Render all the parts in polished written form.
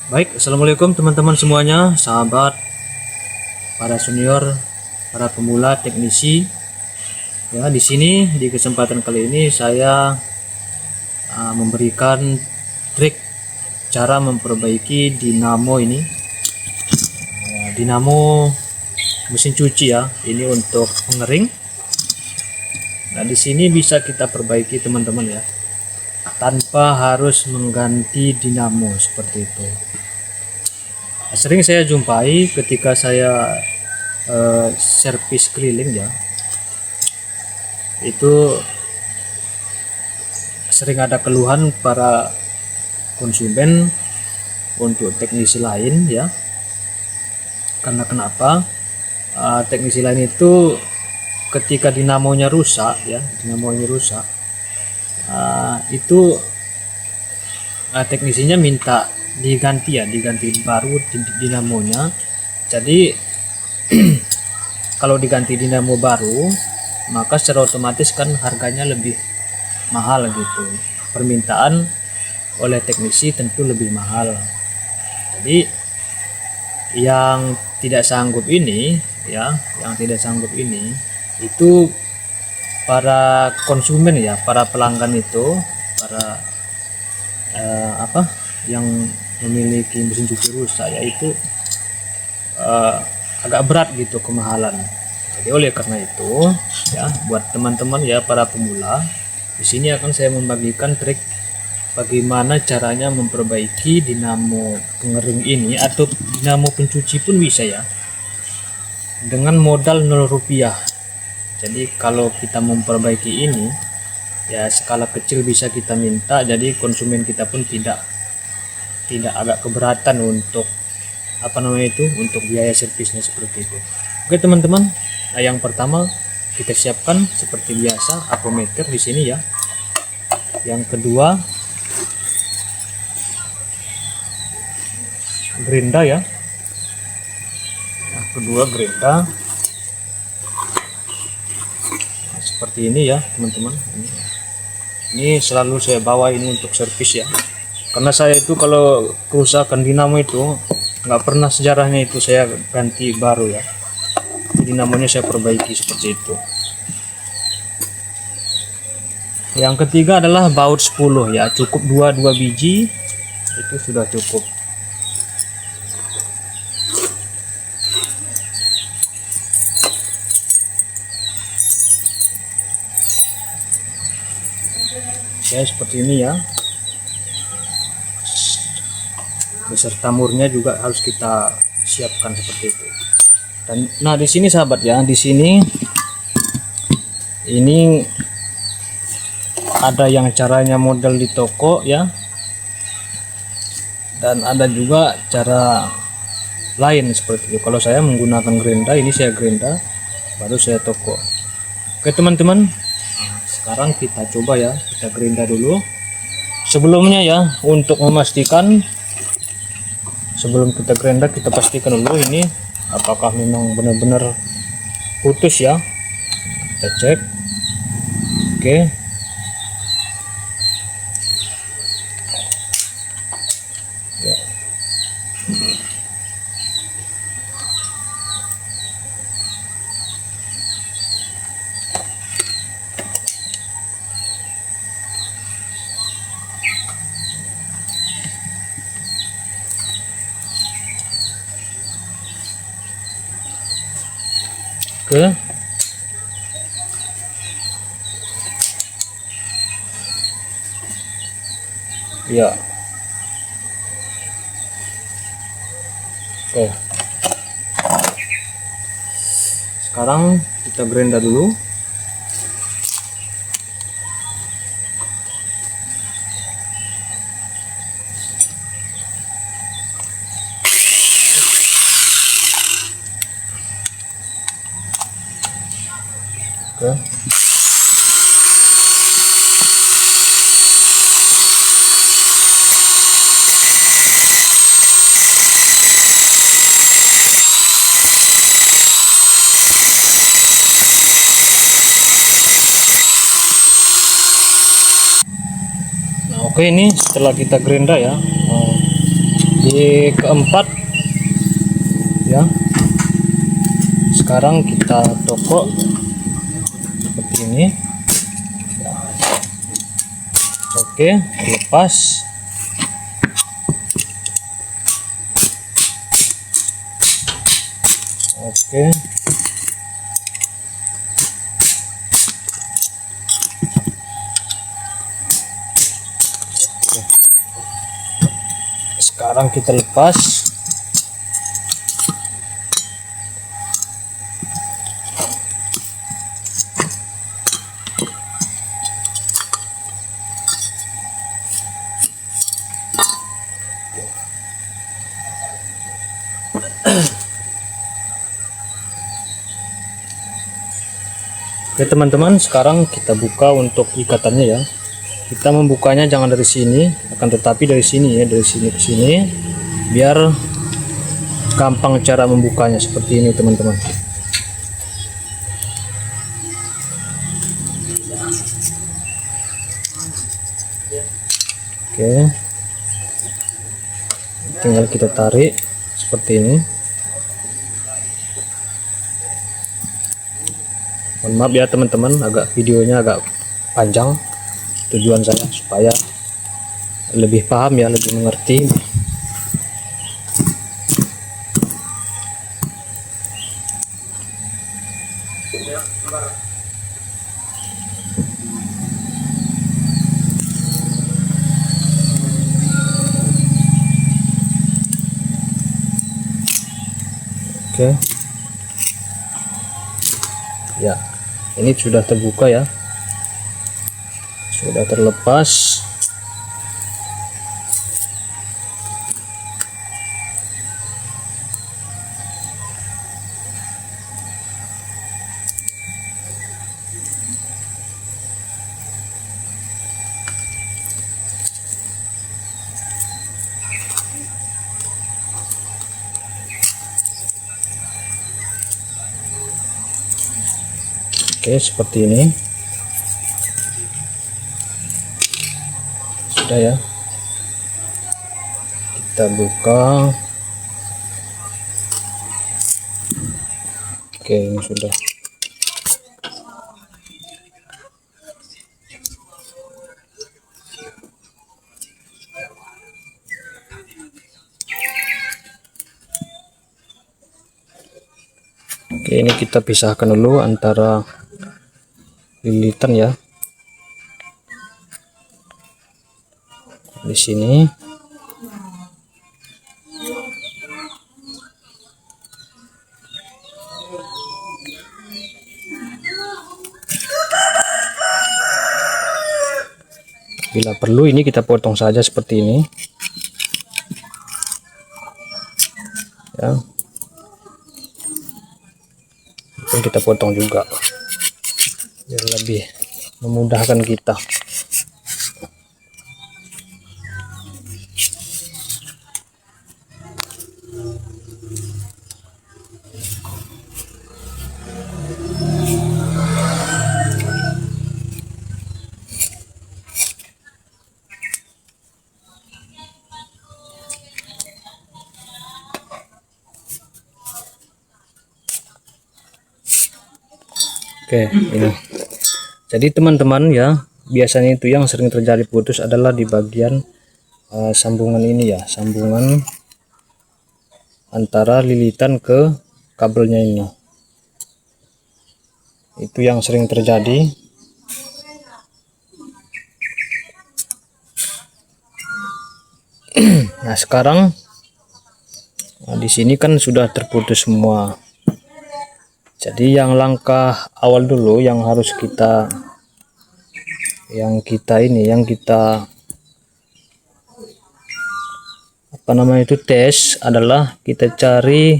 Baik, assalamualaikum teman-teman semuanya, sahabat, para senior, para pemula, teknisi. Ya, di sini di kesempatan kali ini saya memberikan trik cara memperbaiki dinamo ini. Dinamo mesin cuci ya, ini untuk pengering. Nah, di sini bisa kita perbaiki teman-teman ya, tanpa harus mengganti dinamo seperti itu. Sering saya jumpai ketika saya servis keliling ya, itu sering ada keluhan para konsumen untuk teknisi lain ya. Karena kenapa? Teknisi lain itu ketika dinamonya rusak ya, itu teknisinya minta diganti baru dinamonya. Jadi kalau diganti dinamo baru, maka secara otomatis kan harganya lebih mahal gitu, permintaan oleh teknisi tentu lebih mahal. Jadi yang tidak sanggup ini itu para konsumen ya, para pelanggan itu, para yang memiliki mesin cuci rusak, yaitu agak berat gitu kemahalan. Jadi oleh karena itu ya, buat teman-teman ya para pemula, di sini akan saya membagikan trik bagaimana caranya memperbaiki dinamo pengering ini, atau dinamo pencuci pun bisa ya, dengan modal 0 rupiah. Jadi kalau kita memperbaiki ini ya, skala kecil bisa kita minta, jadi konsumen kita pun tidak agak keberatan untuk untuk biaya servisnya seperti itu. Oke teman-teman, yang pertama kita siapkan seperti biasa apometer di sini ya. Yang kedua gerinda ya. Gerinda seperti ini ya teman-teman. Ini selalu saya bawa ini untuk servis ya, karena saya itu kalau kerusakan dinamo itu nggak pernah sejarahnya itu saya ganti baru ya, dinamonya saya perbaiki seperti itu. Yang ketiga adalah baut 10 ya, cukup 2 biji itu sudah cukup. Ya seperti ini ya, beserta murnya juga harus kita siapkan seperti itu. Dan nah di sini sahabat ya, di sini ini ada yang caranya model di toko ya, dan ada juga cara lain seperti itu. Kalau saya menggunakan gerinda, ini saya gerinda baru saya toko. Oke teman-teman, sekarang kita coba ya, kita gerinda dulu. Sebelumnya ya, untuk memastikan, sebelum kita gerinda, kita pastikan dulu ini apakah memang benar-benar putus ya. Kita cek. Oke. Ya. Oke. Ya. Oke. Sekarang kita gerinda dulu. Oke. Oke, ini setelah kita gerinda ya, di Ini keempat ya. Sekarang kita tokok seperti ini. Oke, lepas. Oke. Sekarang kita lepas. Oke teman-teman, sekarang kita buka untuk ikatannya ya. Kita membukanya jangan dari sini, akan tetapi dari sini ya, dari sini ke sini, biar gampang cara membukanya seperti ini teman-teman. Oke, tinggal kita tarik seperti ini. Mohon maaf ya teman-teman, videonya agak panjang. Tujuan saya supaya lebih paham ya, lebih mengerti. Oke. Ya, ini sudah terbuka ya. Sudah terlepas. Oke, seperti ini. Sudah ya. Kita buka. Oke, ini sudah. Oke, ini kita pisahkan dulu antara lilitan ya. Di sini. Bila perlu ini kita potong saja seperti ini. Ya. Mungkin kita potong juga. Biar lebih memudahkan kita. Oke, ini. Jadi teman-teman ya, biasanya itu yang sering terjadi putus adalah di bagian sambungan ini ya, sambungan antara lilitan ke kabelnya ini. Itu yang sering terjadi. Nah, sekarang di sini kan sudah terputus semua. Jadi yang langkah awal dulu yang harus kita tes adalah kita cari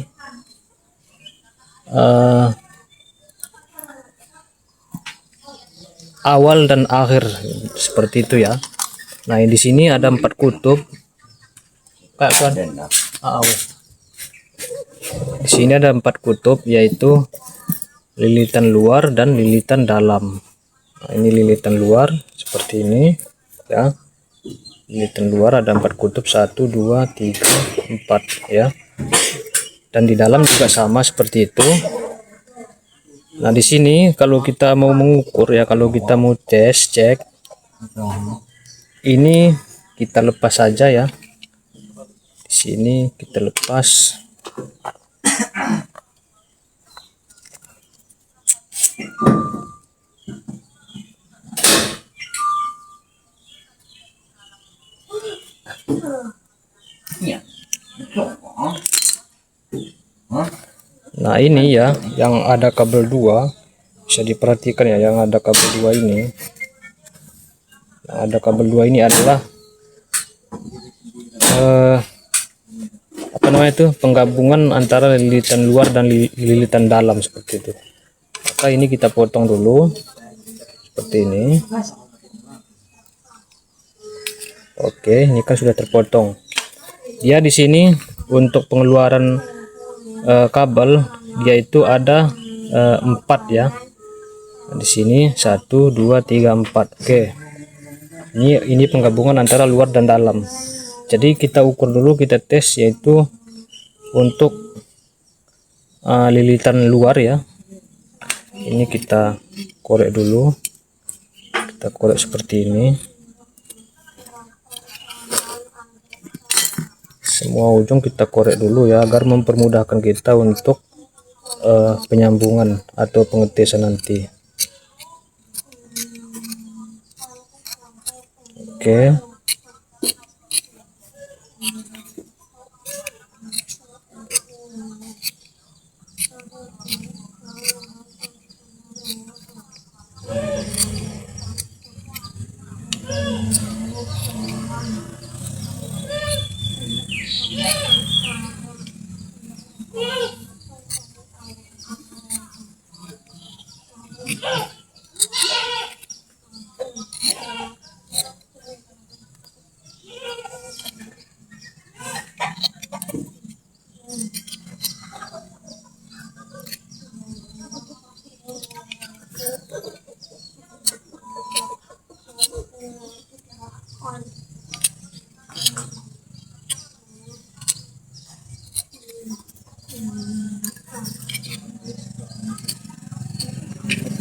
awal dan akhir seperti itu ya. Nah, di sini ada 4 kutub. Di sini ada 4 kutub, yaitu lilitan luar dan lilitan dalam. Nah, ini lilitan luar seperti ini ya. lilitan luar ada 4 kutub, 1 2 3 4 ya. Dan di dalam juga sama seperti itu. Nah, di sini kalau kita mau mengukur ya, kalau kita mau cek, ini kita lepas saja ya. Di sini kita lepas. Nah, ini ya yang ada kabel 2, bisa diperhatikan ya, yang ada kabel 2 ini. Yang ada kabel 2 ini adalah apa namanya itu, penggabungan antara lilitan luar dan lilitan dalam seperti itu. Maka ini kita potong dulu seperti ini. Oke, ini kan sudah terpotong. Dia di sini untuk pengeluaran kabel dia itu ada 4 ya. Nah, di sini 1 2 3 4. Oke, ini penggabungan antara luar dan dalam. Jadi kita ukur dulu, kita tes, yaitu untuk lilitan luar ya. Ini kita korek dulu, kita korek seperti ini. Semua ujung kita korek dulu ya, agar mempermudahkan kita untuk penyambungan atau pengetesan nanti. Oke.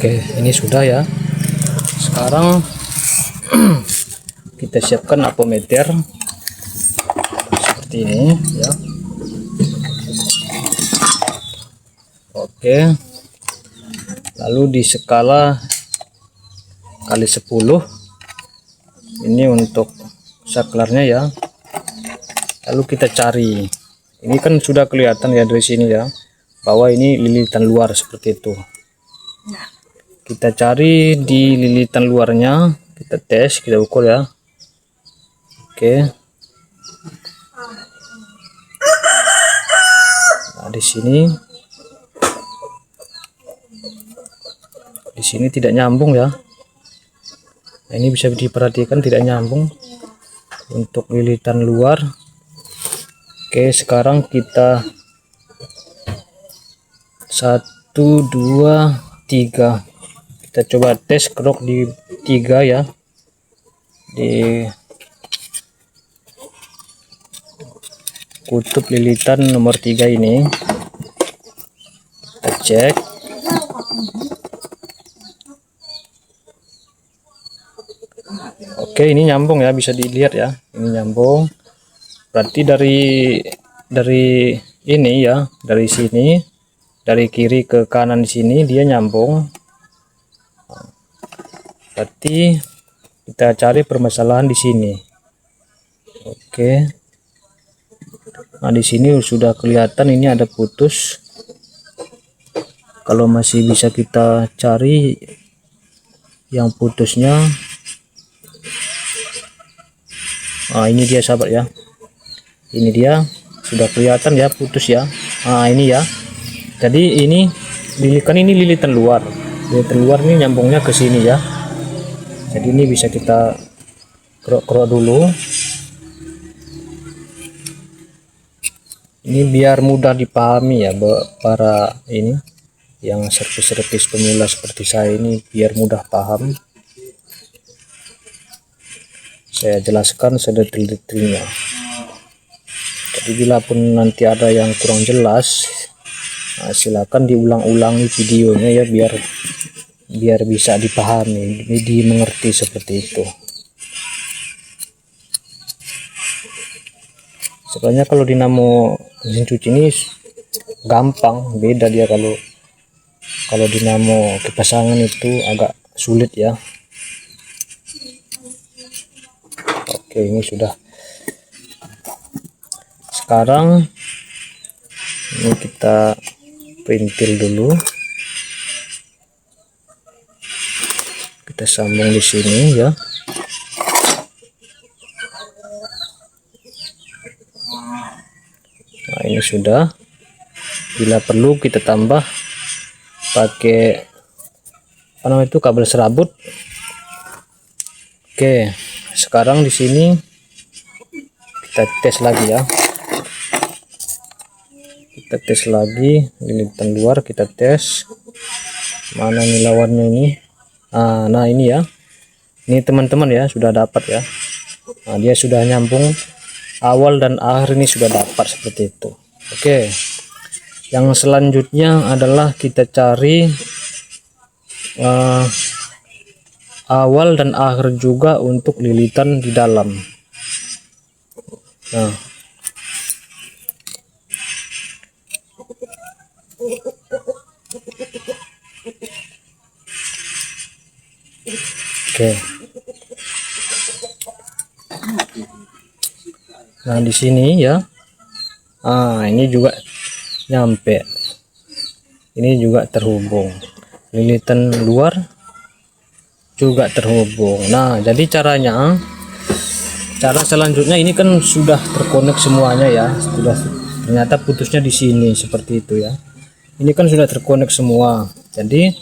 Oke, ini sudah ya. Sekarang kita siapkan apometer seperti ini ya. Oke, lalu di skala kali 10 ini untuk saklarnya ya. Lalu kita cari, ini kan sudah kelihatan ya dari sini ya, bahwa ini lilitan luar seperti itu. Kita cari di lilitan luarnya, kita tes, kita ukur ya. Oke. Nah, di sini tidak nyambung ya. Nah, ini bisa diperhatikan tidak nyambung untuk lilitan luar. Oke, sekarang kita 1 2 3. Kita coba tes krok di 3 ya, di kutub lilitan nomor 3 ini. Kita cek. Oke, ini nyambung ya, bisa dilihat ya, ini nyambung. Berarti dari ini ya, dari sini, dari kiri ke kanan di sini dia nyambung. Berarti kita cari permasalahan di sini. Oke. Nah, di sini sudah kelihatan ini ada putus. Kalau masih bisa kita cari yang putusnya. Nah, ini dia sahabat ya. Ini dia sudah kelihatan ya putus ya. Nah, ini ya. Jadi ini lilitan luar. Lilitan luar ini nyambungnya ke sini ya. Jadi ini bisa kita kerok-kerok dulu. Ini biar mudah dipahami ya para ini yang servis pemula seperti saya ini, biar mudah paham. saya jelaskan sedetail-detailnya. Jadi bila pun nanti ada yang kurang jelas, silakan diulang-ulangi videonya ya, biar bisa dipahami, dimengerti seperti itu. Sebenarnya kalau dinamo mesin cuci ini gampang, beda dia kalau dinamo kipas angin itu agak sulit ya. Oke, ini sudah. Sekarang ini kita perintil dulu, kita sambung di sini ya. Nah, ini sudah. Bila perlu kita tambah pakai apa namanya itu, kabel serabut. Oke, sekarang di sini kita tes lagi ya. Kita tes lagi lilitan luar, kita tes mana nih lawannya ini. Nah ini ya, ini teman-teman ya, sudah dapat ya. Nah, dia sudah nyambung awal dan akhir, ini sudah dapat seperti itu. Oke, yang selanjutnya adalah kita cari awal dan akhir juga untuk lilitan di dalam. Nah, oke. Nah, di sini ya. Ini juga nyampe. Ini juga terhubung. Lilitan luar juga terhubung. Nah, jadi cara selanjutnya ini kan sudah terkonek semuanya ya. Ternyata putusnya di sini seperti itu ya. Ini kan sudah terkonek semua. Jadi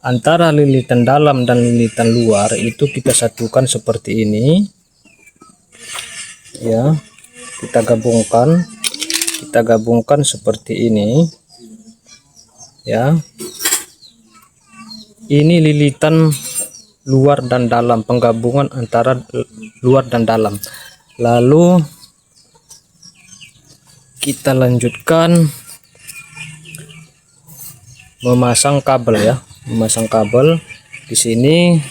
antara lilitan dalam dan lilitan luar itu kita satukan seperti ini ya. Kita gabungkan seperti ini ya. Ini lilitan luar dan dalam, penggabungan antara luar dan dalam. Lalu kita lanjutkan memasang kabel ya. Memasang kabel. Di sini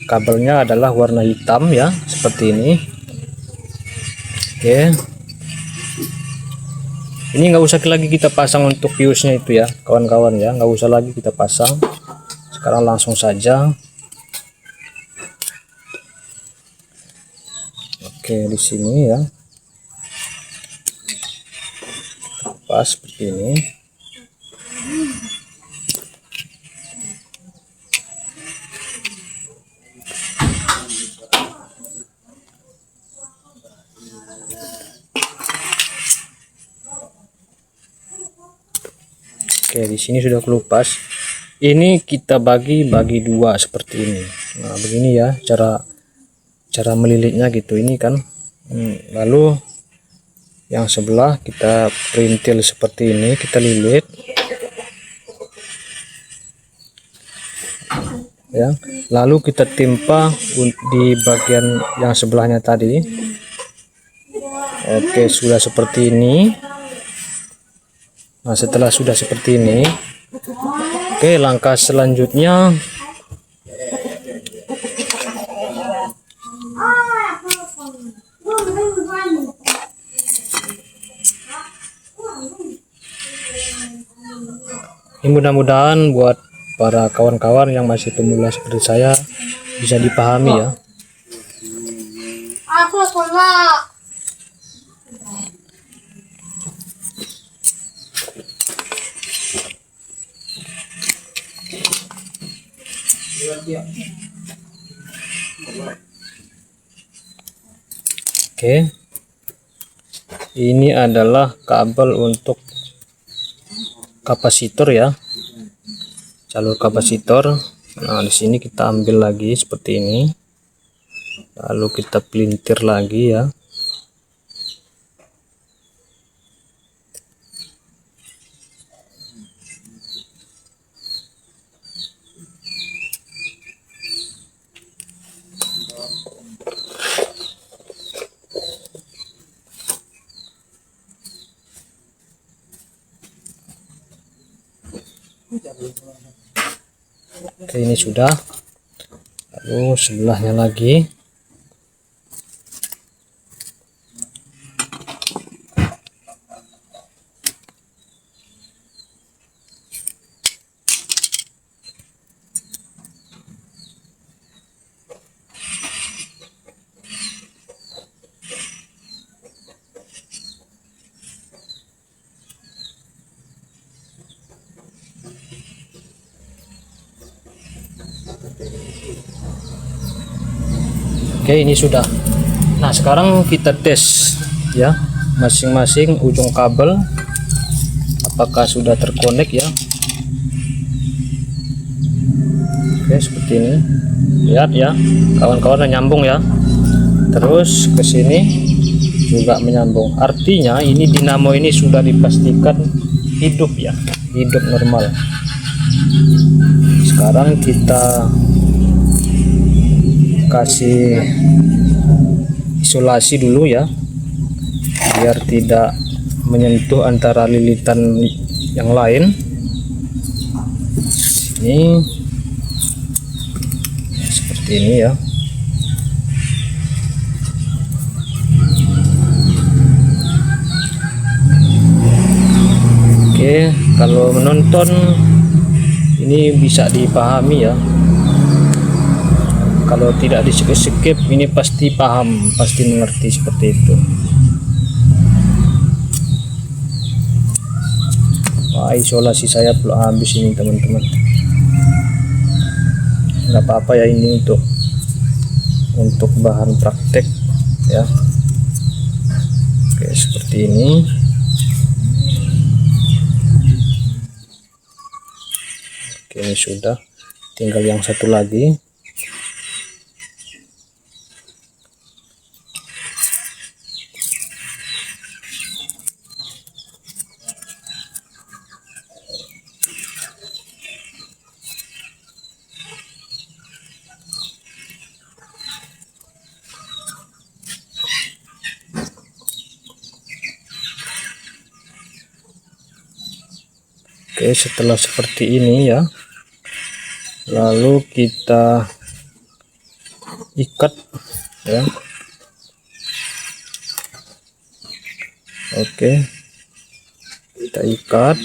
kabelnya adalah warna hitam ya, seperti ini. Oke, ini nggak usah lagi kita pasang untuk fuse-nya itu ya kawan-kawan ya, nggak usah lagi kita pasang. Sekarang langsung saja. Oke, di sini ya, pas seperti ini. Oke, di sini sudah kelupas. Ini kita bagi dua seperti ini. Nah, begini ya cara melilitnya gitu. Ini kan lalu yang sebelah kita perintil seperti ini, kita lilit ya. Lalu kita timpa di bagian yang sebelahnya tadi. Oke, sudah seperti ini. Nah, setelah sudah seperti ini, oke, langkah selanjutnya ini mudah-mudahan buat para kawan-kawan yang masih pemula seperti saya bisa dipahami ya. Oke, ini adalah kabel untuk kapasitor ya, jalur kapasitor. Nah, di sini kita ambil lagi seperti ini, lalu kita pelintir lagi ya. Oke, ini sudah. Lalu sebelahnya lagi. Oke, ini sudah. Nah, sekarang kita tes ya masing-masing ujung kabel apakah sudah terkonek ya. Oke, seperti ini. Lihat ya, kawan-kawan, nyambung ya. Terus ke sini juga menyambung. Artinya ini dinamo ini sudah dipastikan hidup ya, hidup normal. Sekarang kita kasih isolasi dulu ya, biar tidak menyentuh antara lilitan yang lain. Ini seperti ini ya. Oke, kalau menonton ini bisa dipahami ya. Kalau tidak di skip ini pasti paham, pasti mengerti seperti itu. Wah, isolasi saya belum habis ini teman-teman. Nggak apa-apa ya, ini untuk bahan praktek ya. Oke, seperti ini. Oke, ini sudah. Tinggal yang satu lagi. Oke, setelah seperti ini ya, lalu kita ikat ya. Oke, kita ikat.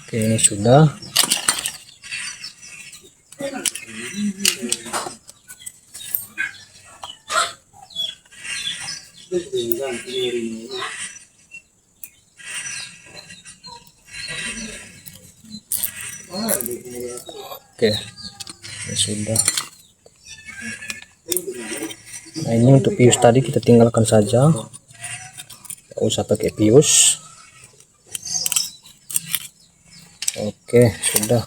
Oke, ini sudah. Oke, ini sudah. Nah, ini untuk pius tadi kita tinggalkan saja, nggak usah pakai pius. Oke, sudah.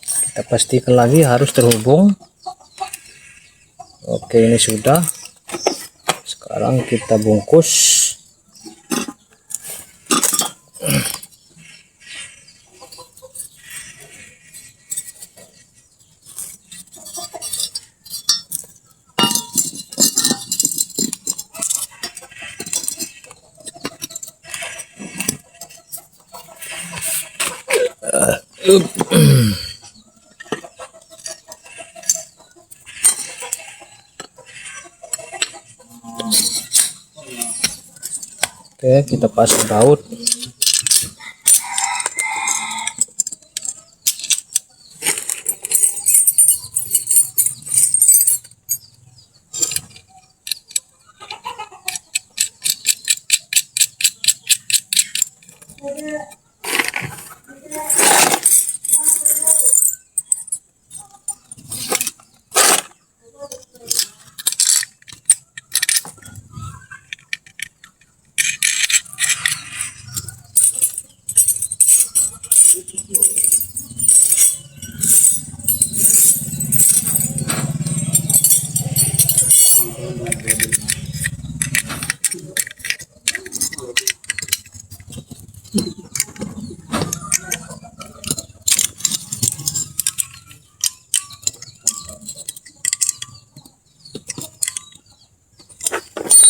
Kita pastikan lagi harus terhubung. Oke, ini sudah. Sekarang kita bungkus. Oke, kita pasang baut.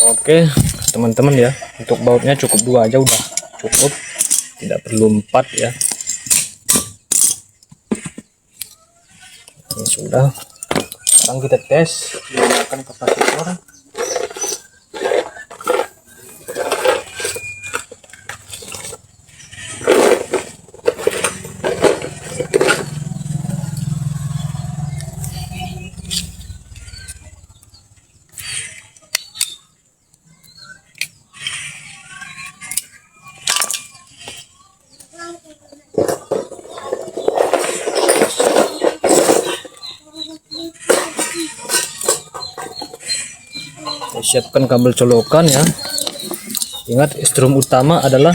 Oke teman-teman ya, untuk bautnya cukup 2 aja udah cukup, tidak perlu 4 ya. Ini sudah. Sekarang kita tes menggunakan kapasitor. Siapkan kabel colokan ya. Ingat strom utama adalah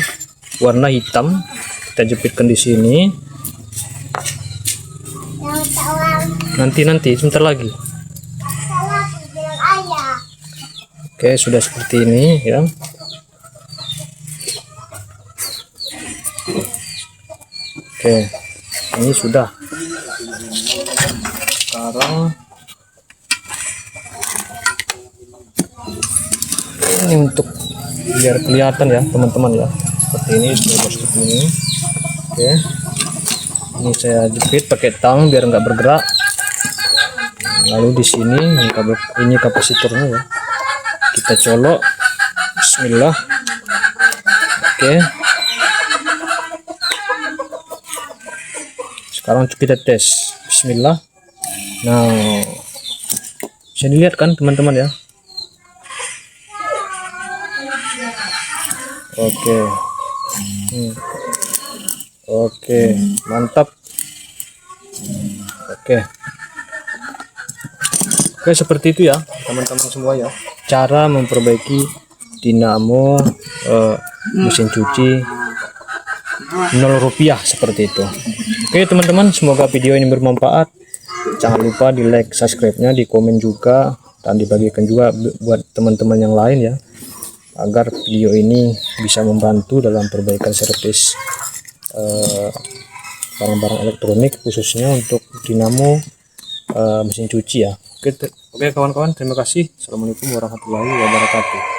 warna hitam. Kita jepitkan di sini. Nanti sebentar lagi. Oke, sudah seperti ini ya. Oke, ini sudah. Sekarang ini untuk biar kelihatan ya teman-teman ya, seperti ini, seperti ini. Oke, ini saya jepit pakai tang biar nggak bergerak. Lalu di sini ini kapasitornya ya, kita colok. Bismillah. Oke, sekarang kita tes. Bismillah. Nah, bisa dilihat kan teman-teman ya. Oke. Oke, mantap. Oke, seperti itu ya teman-teman semua ya, cara memperbaiki dinamo mesin cuci 0 rupiah seperti itu. Oke teman-teman, semoga video ini bermanfaat. Jangan lupa di like, subscribe-nya, di komen juga, dan dibagikan juga buat teman-teman yang lain ya, agar video ini bisa membantu dalam perbaikan servis barang-barang elektronik, khususnya untuk dinamo mesin cuci ya. Oke kawan-kawan, terima kasih. Assalamualaikum warahmatullahi wabarakatuh.